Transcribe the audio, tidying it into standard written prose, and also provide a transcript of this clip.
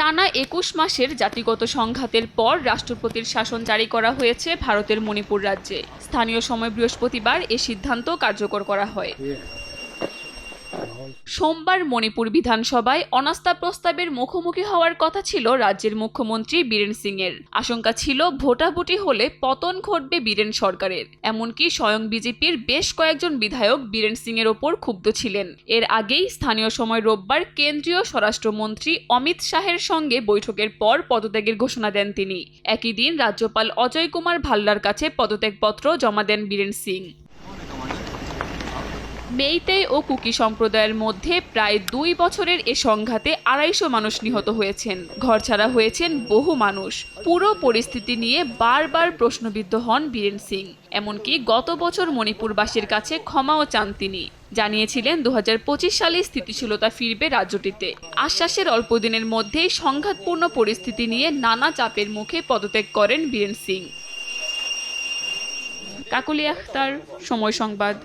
টানা ২১ মাসের জাতিগত সংঘাতের পর রাষ্ট্রপতির শাসন জারি করা হয়েছে ভারতের মণিপুর রাজ্যে। স্থানীয় সময় বৃহস্পতিবার এ সিদ্ধান্ত কার্যকর করা হয়। সোমবার মণিপুর বিধানসভায় অনাস্থা প্রস্তাবের মুখোমুখি হওয়ার কথা ছিল রাজ্যের মুখ্যমন্ত্রী বীরেন সিংয়ের। আশঙ্কা ছিল ভোটাভুটি হলে পতন ঘটবে বীরেন সরকারের। এমনকি স্বয়ং বিজেপির বেশ কয়েকজন বিধায়ক বীরেন সিংয়ের ওপর ক্ষুব্ধ ছিলেন। এর আগেই স্থানীয় সময় রোববার কেন্দ্রীয় স্বরাষ্ট্রমন্ত্রী অমিত শাহের সঙ্গে বৈঠকের পর পদত্যাগের ঘোষণা দেন তিনি। একই দিন রাজ্যপাল অজয় কুমার ভাল্লার কাছে পদত্যাগপত্র জমা দেন বীরেন সিং। মেইতেই ও কুকি সম্প্রদায়ের মধ্যে প্রায় ২ বছরের এ সংঘাতে ২৫০ মানুষ নিহত হয়েছেন, ঘরছাড়া হয়েছেন বহু মানুষ। পুরো পরিস্থিতি নিয়ে বারবার প্রশ্নবিদ্ধ হন বীরেন সিং। এমনকি গত বছর মণিপুরবাসীর কাছে ক্ষমাও চান তিনি। জানিয়েছিলেন ২০২৫ সালে স্থিতিশীলতা ফিরবে রাজ্যটিতে। আশ্বাসের অল্প দিনের মধ্যেই সংঘাতপূর্ণ পরিস্থিতি নিয়ে নানা চাপের মুখে পদত্যাগ করেন বীরেন সিং। কাকলি আখতার, সময় সংবাদ।